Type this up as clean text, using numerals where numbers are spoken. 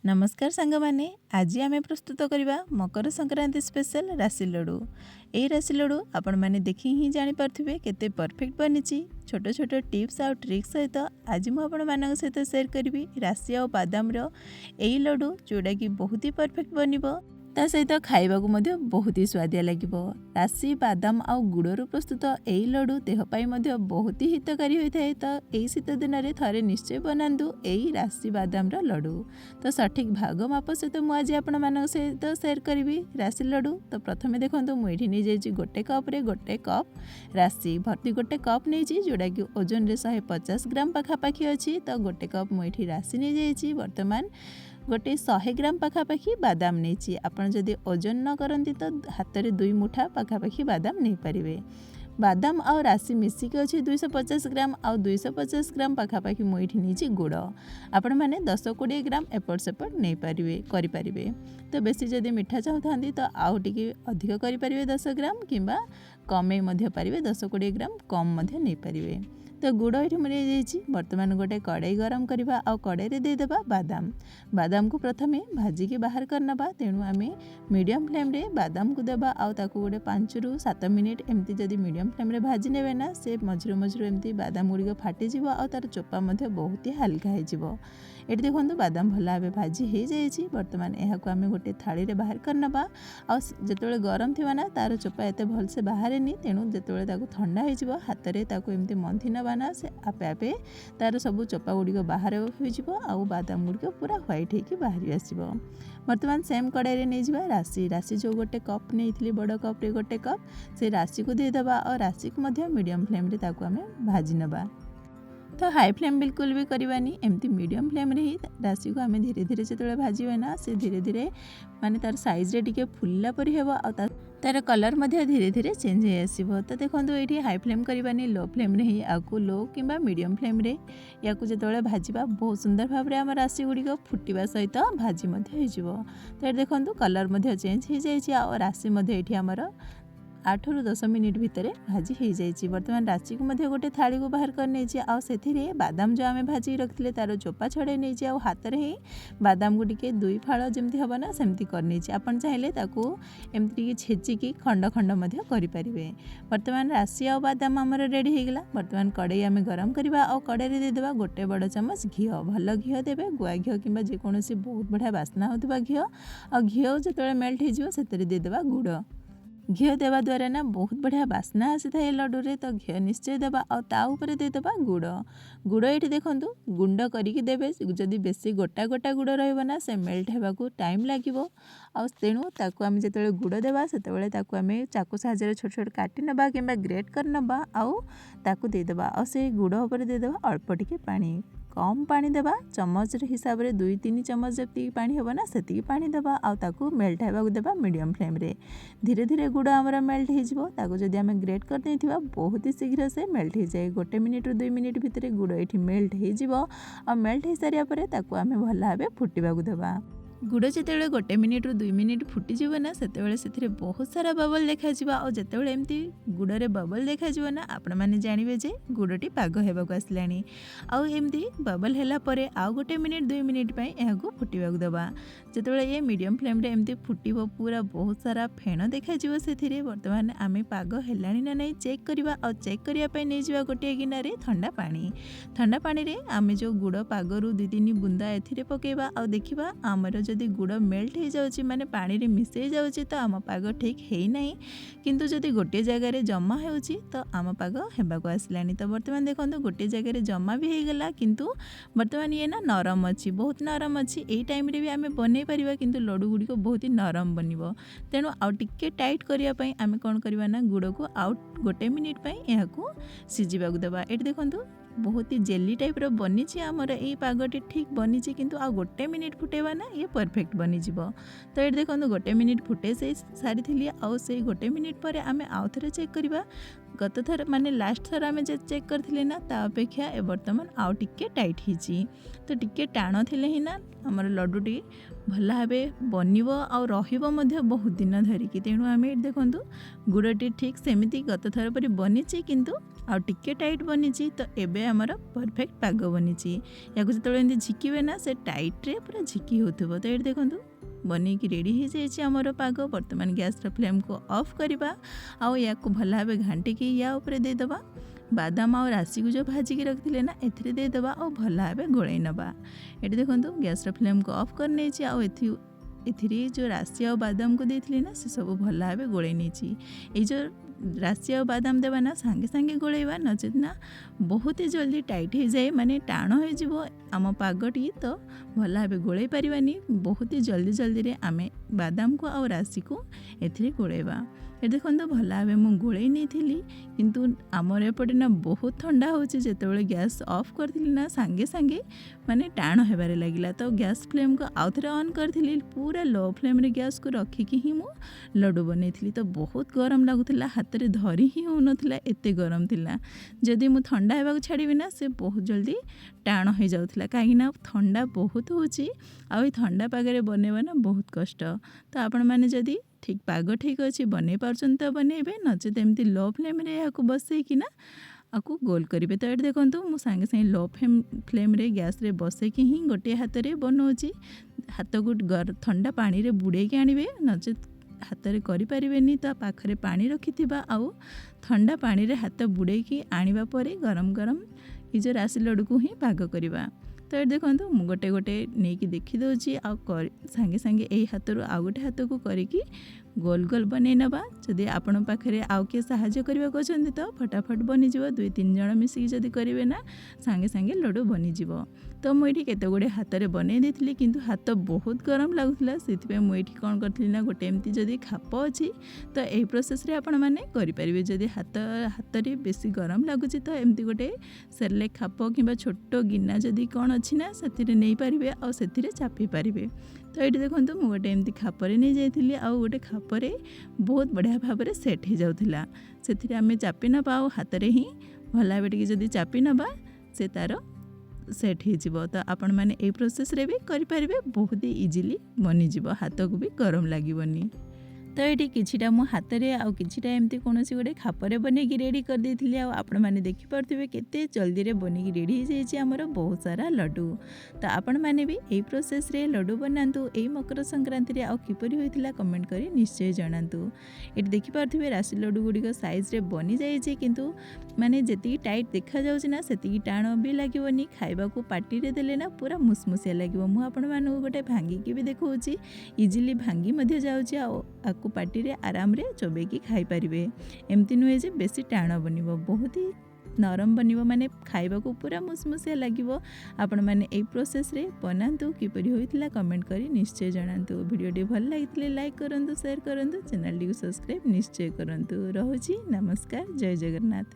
नमस्कार सांग माने आज आम प्रस्तुत करवा मकर संक्रांति स्पेशल राशि लड्डू। ये राशि लड्डू आपण मैंने देखी ही जापारे केते परफेक्ट बनी। छोट छोट टिप्स आउ ट्रिक्स सहित आज मुझे सहित शेयर करी राशि और बादाम यही लड्डू जोड़ा कि बहुत ही परफेक्ट बनब ता सहित खाइबा बहुत ही स्वादिया लगे। राशि बादाम आउ गुड़र प्रस्तुत यही लड्डू देहपाई बहुत ही हितकारी होता है। तो यही शीत दिन में थे निश्चय बनातु यही राशि बादाम लड्डू। तो सठिक भाग माप सहित मुझे आपण सहित शेयर करी राशि लड्डू। तो प्रथम देखो मुझे नहीं जाइए गोटे कप्रे गोटे कप राशि भर्ती गोटे कप नहीं जोड़ा कि ओजन रे 150 ग्राम पाखापाखी अच्छी। तो गोटे कप मुझे राशि नहीं जाइए बर्तमान गोटे 100 ग्राम पाखापाखी बादाम नहीं। आपड़ जदि ओजन न करती तो हाथ में 2 मुठा पाखापाखी बादाम नहीं पारे। बादाम आउ राशि मिसिक अच्छी 250 ग्राम आउ 250 ग्राम पाखापाखी मुझे नहीं गुड़ आपण मैंने 10-20 ग्राम एपट सेपट नहीं पारे। तो बेसी जदि मीठा चाहूँ तो आउ टे अधिक करें 10 ग्राम किंबा कमे पारे 10-20 ग्राम कम नहीं पारे। तो गुड़ ये मिल बर्तमान गोटे कड़ाई गरम करवा और कड़ाई देदेबा बादाम को प्रथमे भाजिकी बाहर करनबा। तेणु आम मीडियम फ्लेम रे बादाम को देबा आउ ताकू गोटे 5-7 मिनिट एमती जदि मीडियम फ्लेम रे भाजी नेबे ना से मझिरे मझिरे एमती बादाम गुड़िक फाटीजिव और तार चोपा बहुत ही हल्का हो। ये देखो बादाम भल भाव भाजी हो जाए। बर्तमान यहाँ आम गोटे थाली रे बाहर करनबा और जिते गरम थी ना तार चोपा एत भलसे बाहर तेणु जिते ठंडा हो हाथ में एमती मंथी नबाना से आपे आपे तार सब चोपा गुड़िक बाहर हो बादाम गुड़िक पूरा व्हाइट होकर बाहरी आसो। बर्तमान सेम कड़ाई नहीं जावा राशि जो गोटे कप नहीं बड़ कप्रे गोटे कप से राशि को देदेबा और राशि को मीडियम फ्लेम रे ताकू आम भाजी नबा। तो हाई फ्लेम बिल्कुल भी करवानी एमती मीडियम फ्लेम रे ही राशि को आम धीरे धीरे जो भाजबे ना से धीरे धीरे माने तार साइज रे टिके फुलला परी हेबो आ तार कलर धीरे धीरे चेंज हो आसो। तो देखो ये हाई फ्लेम करवानी लो फ्लेम रे ही आपको लो किंबा मीडियम फ्लेम रे या जो भाजवा बहुत सुंदर भाव में आम राशि गुड़िक फुटवा सहित भाजी हो। तो देखो कलर चेंज हो जाए राशि ये आमर 8-10 मिनिट भितर भाजी हो जाए। बर्तमान राशि को गोटे थाली को बाहर कर नहीं से बादाम जो आम भाजी रखते तार चोपा छड़े नहीं हाथ में ही बादाम को टिके 2 फाड़ जमी हम ना सेमती कर नहीं आपन चाहिए एमती छेचिकी खंड खंड करें। बर्तमान राशि आ बादाम आमर रेडी हो गला। बर्तमान कड़ाई आम गरम करवा और कड़ाई देदेबा गोटे बड़ चमच घी भल घी देवे गुआ घी कि जेकोसी बहुत बढ़िया बास्ना होता घी और घी जो मेल्ट होदेबा गुड़ घी देवा द्वारा ना बहुत बढ़िया बास्ना आसी था लड्डू रे। तो घी निश्चय देवा और ताऊपर देदेबा गुड़ ये देखो गुंड करके देवे जदि बेसी गोटा गोटा गुड़ रहा से मेल्ट होगा टाइम लगे। तेणु ताकू आम जो गुड़ देवा से आम चाकू साहाय्य छोट छोट काटी नबा कि ग्रेट कर नबा आउ ताकू देदेबा और से गुड़ उपर देदेबा अल्प टिके पानी कम पानी देबा चमच हिसाब से 2-3 चमच जब पानी होगा ना से पानी देबा आउ ताकू मेल्ट होगा देबा मीडियम फ्लेम रे। धीरे धीरे गुड़ आमर मेल्ट हो जदि आम ग्रेट कर देथिबा बहुत ही शीघ्र से मेल्ट हो जाए। 1 मिनिट 2 मिनिट भितर गुड़ ये मेल्ट हो और मेल्ट हो सारा पर आम भल भाव फुटवा देबा। गुड़ जो 1 मिनिट 2 मिनिट फुटीज ना से बहुत सारा बबल देखा और जिते एमती गुड़े बबल देखा ना आपण मैंने जानवे जे गुड़टी पाग होगा आसला आमती बबल है आउ 1 मिनिट 2 मिनिट यहाँ फुटवा देवा। जो ये मीडियम फ्लेम रे एमती फुटब पूरा बहुत सारा फेण देखा से बर्तमान आम पाग है ना नहीं चेक करवा और चेक करने नहीं जावा गोटे गिनारे ठंडा पानी रे आम जो गुड़ पागरू 2-3 बुंदा ए पकेबा और देखा आमर जदि गुड़ मेल्ट हो जाऊँगी माने पानी रे मिसई जाऊँगी तो आम पाग ठीक है ना किंतु जदि गोटे जगार जमा हो तो आम पाग होगा आसला। तो बर्तमान देखो गोटे जगार जमा भी हो गला किंतु बर्तमान ये ना नरम अच्छी बहुत नरम अच्छी यही टाइम रे भी आम बन पारिबा किंतु लड्डू गुड़िक बहुत ही नरम बनब। तेणु आउ टिके टाइट करने आम कौन करवा ना गुड़ को आउ 1 मिनिट यहाँ सीझा देवा। ये देखो बहुत ही जेली टाइप रो बनी आमर ये पागटी ठीक बनी किंतु आ 1 मिनिट फुटेबा ना ये परफेक्ट बनीज। तो ये देखो 1 मिनिट फुटे से सारी आउ से 1 मिनिट पर आम आउ थे चेक करवा गत थर माने लास्ट थर आम चेक करथिले ना ता अपेक्षा ए वर्तमान आउ टिके टाइट हिची तो टिके टाण थिले ही ना हमर लड्डूटी भल भावे बनिब आ रहिब मध्य बहुत दिन धरिकी। तेणु आम ये देखंतु गुड़टी ठीक सेमिति गत थर परि बनिची किंतु आउ टिके टाइट बनिची तो एबे हमर परफेक्ट पाग बनिची। याको जतले एंती झिकिबे ना से टाइट रे पूरा झिकी होथबो। तो ये देखंतु बनी की रेडी हो जाए आमर पाग। बर्तमान गैस फ्लेम को ऑफ करवा आउ या भल भाव घाटिकी या उपरे देदेबा बादाम और राशि को जो भाजिकी रखिले ना एथिरे देदेबा और भल भाव गोलाई नबा। ये देखो गैस फ्लेम को ऑफ कर नहीं एथिरे जो राशि और बादाम को देथिले ना से सब भल भाव गोलाई नहीं। ये जो राशि और बादाम देवा ना सांगे सांगे गोलेवा नचेत ना बहुत ही जल्दी टाइट हो जाए माने टाण हो आम पागटी तो भल भाव गोलाई पारिबानी। बहुत ही जल्दी जल्दी रे आमे बादाम को और राशि को एथिरे गोलेवा। ये देखो भल भाव मुझे गोलाई नहीं थी किंतु आमर एपटे ना बहुत ठंडा होची। जेतेबेले गैस ऑफ करथिली ना सांगे सांगे माने टाण हेबारे लागिला तो गैस फ्लेम को आउ थरे ऑन करथिली पूरा लो फ्लेम रे गैस को रखिकी ही मु लड्डू बनैथिली। तो बहुत गरम लागुथिला हाथ रे धरी ही हो नथिला एते गरम थिला। जदि मु ठंडा हेबाक छाड़ीबी ना से बहुत जल्दी टाण हो जाउथिला काहे ना ठंडा बहुत होची आ ठंडा पागरे बनेबा ना बहुत कष्ट। तो आपण माने जदि ठीक पाग ठीक अच्छे बन पार्छन तो बनइबे नचेत एमती लो फ्लेम रे या बसैकी ना आपको गोल करेंगे। तो ये देखो मुझे सांगे सांगे लो फ्लेम रे गैस रे बसैकी ही गोटे हाथ में बनाऊँगी। हाथ को ठंडा पानी रे बुड़े के आणवे नचेत हाथ में करें तो पाखरे पानी रखि आउ ठंडा पानी रे हाथ बुड़े की आनिबा परे गरम गरम ये जो राशि लड्डू को ही पाग करवा। तो ये देखो मुझे गोटे गोटे नहीं कि देखी दूची सांगे सांगे यही हाथ रू आउ गोटे हाथ को करिकी गोल गोल बन नवा। जदि आपण पाखे आउ किए साहाଯ୍य करने को चाहते तो फटाफट बनीज 2-3 जन मिसिकी जदि करेंगे ना सांगे सांगे लड्डू बनीज। तो मुझे केते गुड़े हाथ में बनई देती किंतु हाथ बहुत गरम लगुला से मुझे कौन करी ना गोटे एमती जदि खाप अच्छी तो यही प्रोसेस रे आपण मैंने करेंगे। जदि हाथ में बेसी गरम लगुच तो एमती गोटे सेरेलेक खाप कि छोट गिना जदि कौन अच्छी ना से नहीं पारे आ से चापी पारे। तो ये देखो मुझे गोटे एमती खापर नहीं जाइली आउ गोटे खापर बहुत बढ़िया भाव में सेट हो जाऊला से आम चापी नवा हाथ में ही भल भाव टे जदि चापी नवा से तार सेट हो। तो आपण मैंने ये प्रोसेस रे भी करें बहुत ही इजिली बनीज हाथ को भी गरम लगनी। तो ये किछिटा मो हाथ में आउ किछिटा एमती कौन गोटे खापर बनैकी रेडी कर देथिली आपण मैंने देखि पारथिबे केते जल्दी रे बनिकी रेडी हो जाइए आमर बहुत सारा लड्डू। तो आपण मैंने भी यही प्रोसेस रे लड्डू बनातु। यही मकर संक्रांति रे आउ किपरि होइतिला कमेंट करी निश्चय जणातु। ये देखि पारथिबे राशि लड्डू गुड़िक साइज रे बनी जाइए किंतु माने जेतिकी टाइट देखा जाउछि ना सेतिकी टाण भी लागिवनी। खाइबा को पार्टी रे देले ना पूरा मुसमुसिया लागिवो। मु आपण मानु गोटे भांगी भी देखौछि इजिली भांगी मध्ये जाउछि आ पार्टी रे आराम रे चोबेकी खाई पारिबे। एमती नुहे जे बेसी टाण बनिबो बहुत ही नरम बनिबो माने खाइबा को पूरा मुसमुसिया लागिबो। आपण माने ए प्रोसेस रे बनांतु किपरि होइतिला कमेंट करी निश्चय जणांतु। वीडियोटी भल लागितले लाइक करंतु शेयर करंतु चैनल टी सब्सक्राइब निश्चय करंतु। रहूची नमस्कार जय जगन्नाथ।